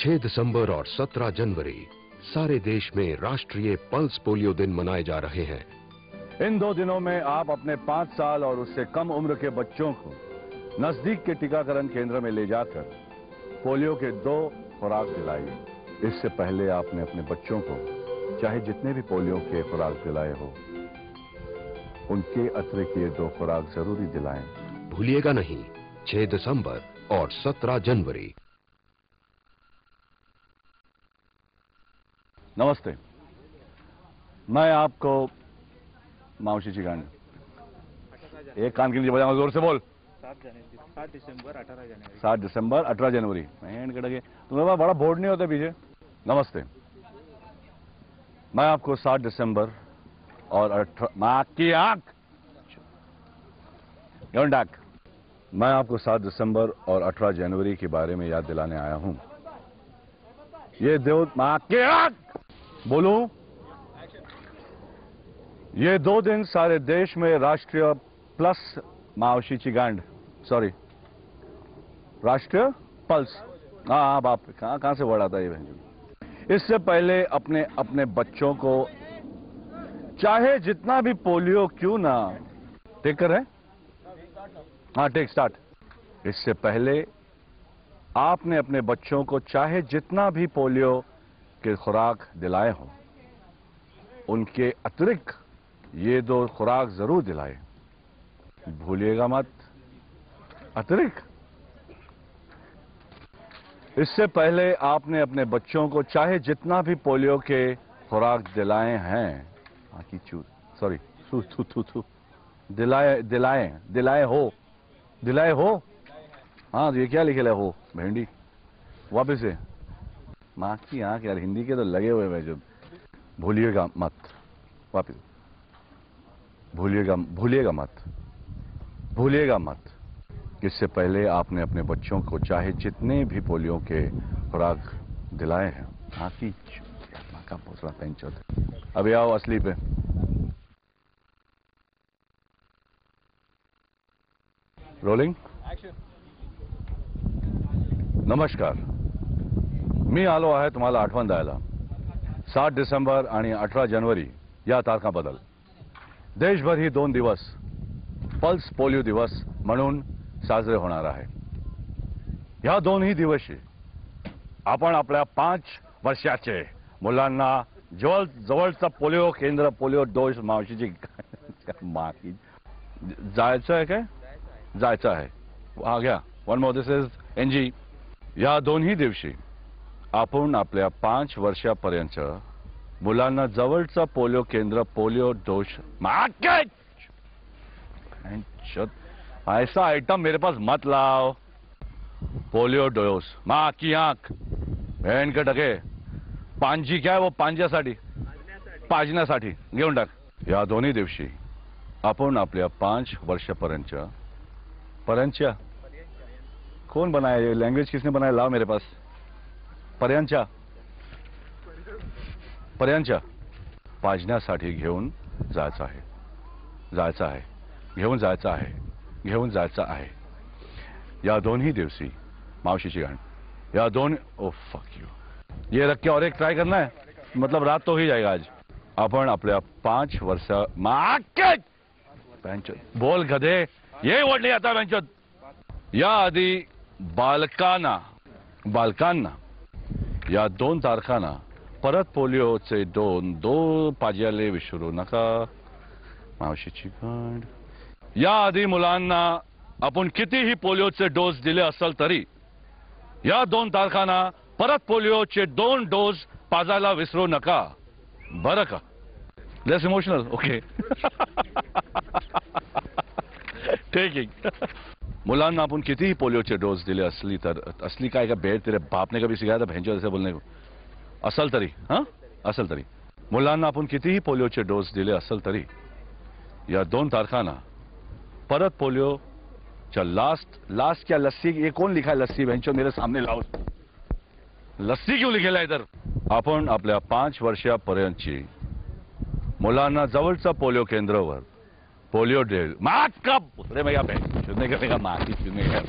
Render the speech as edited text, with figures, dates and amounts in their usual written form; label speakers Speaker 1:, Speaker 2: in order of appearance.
Speaker 1: 6 दिसंबर और 17 जनवरी सारे देश में राष्ट्रीय पल्स पोलियो दिन मनाए जा रहे हैं।
Speaker 2: इन 2 दिनों में आप अपने 5 साल और उससे कम उम्र के बच्चों को नजदीक के टीकाकरण केंद्र में ले जाकर पोलियो के 2 खुराक दिलाइए। इससे पहले आपने अपने बच्चों को चाहे जितने भी पोलियो के खुराक दिलाए हो, उनके अतिरिक्त ये 2 खुराक जरूरी दिलाएं।
Speaker 1: भूलिएगा नहीं, 6 दिसंबर और 17 जनवरी।
Speaker 2: नमस्ते, मैं आपको मावशी जी गांड एक कान के नीचे बजाऊंगा, जोर से बोल।
Speaker 3: 7 दिसंबर 18 जनवरी।
Speaker 2: 7 दिसंबर 18 जनवरी। तुम्हारे पास बड़ा बोर्ड नहीं होता पीछे। नमस्ते, मैं आपको 7 दिसंबर और 18 माँ की आंख मैं आपको 7 दिसंबर और 18 जनवरी के बारे में याद दिलाने आया हूं। ये दो माँ की आंख बोलूं, ये 2 दिन सारे देश में राष्ट्रीय प्लस मावशी चिगांड सॉरी राष्ट्रीय पल्स, हाँ बाप कहां से वर्ड आता है ये। इससे पहले अपने अपने बच्चों को चाहे जितना भी पोलियो क्यों ना, टेक कर है, हाँ टेक स्टार्ट। इससे पहले आपने अपने बच्चों को चाहे जितना भी पोलियो के खुराक दिलाए हो, उनके अतिरिक्त ये 2 खुराक जरूर दिलाए। भूलिएगा मत, अतिरिक्त। इससे पहले आपने अपने बच्चों को चाहे जितना भी पोलियो के खुराक दिलाए हैं, आकी चूत सॉरी थू दिलाए हो, हाँ ये क्या लिखे हो, भेंडी वापिस से माँ की आंख यार, हिंदी के तो लगे हुए हैं जब। भूलिएगा मत, वापिस भूलिएगा मत। इससे पहले आपने अपने बच्चों को चाहे जितने भी पोलियो के खुराक दिलाए हैं, हाँ की माँ का भोसड़ा पेंचोद। अभी आओ असली पे। रोलिंग। नमस्कार, मी आलो आहे तुम्हाला आठवण द्यायला 7 डिसेंबर आणि 18 जनवरी या तारखांबद्दल। देशभर ही 2 दिवस पल्स पोलिओ दिवस म्हणून साजरे होणार आहे। या 2ही दिवशी आपण आपल्या 5 वर्षाचे मुलांना जवळचं पोलिओ केंद्र, पोलिओ डोस मावशीची माकी जायचं आहे काय? जायचं आहे। हा घ्या, वन मोर, दिस इज एनजी। या 2ही दिवशी आपण आपल्या 5 वर्षापर्यंत मुलांना जवळचं पोलिओ केंद्र, पोलिओ डोस ऐसा आइटम मेरे पास मत लाओ। पोलिओ डोस माँ की आंख बहन के टके पांजी क्या है वो, पाजण्यासाठी घेऊन टाक। या 2ही दिवशी आपण आपल्या 5 वर्षापर्यंत कौन बनाया ये लैंग्वेज, किसने बनाया? लाओ मेरे पास। पर्यंत पाजण्यासाठी घेऊन जायचं आहे। या 2ही दिवशी मावशीची गांड, या 2 ओ फक यू, ये रख के और एक ट्राई करना है, मतलब रात तो ही जाएगा आज। आपण आपल्या 5 वर्षा माँ के बोल गधे, ये वर्ड नहीं आता बेंचोद। या आधी बालकांना या 2 तारखांना परत पोलिओचे 2 पाजायला विसरू नका मावशीची गांड। या आधी मुलांना आपण कितीही पोलिओचे डोस दिले असेल तरी या 2 तारखांना परत पोलिओचे 2 डोस पाजायला विसरू नका, बरं का? लेस इमोशनल, ओके ठीक है। मुलांना आपण कितीही पोलिओचे डोस दिले असली काय का बेड तेरे बाप ने कभी सिखाया था भेंचो ऐसे बोलने को? असल तरी मुलांना आपण कितीही पोलिओचे डोस दिले असेल तरी या 2 तारखांना परत पोलिओ च्या लास्ट क्या लस्सी, ये कौन लिखा है लस्सी? भेंचो मेरे सामने लाओ, लस्सी क्यों लिखेला है इधर? आपण आपल्या 5 वर्षापर्यंतची मुलांना जवळच्या पोलिओ केंद्रावर पोलिओ डे मात का रे मैं यहाँ पे चुनने का माती चुनने का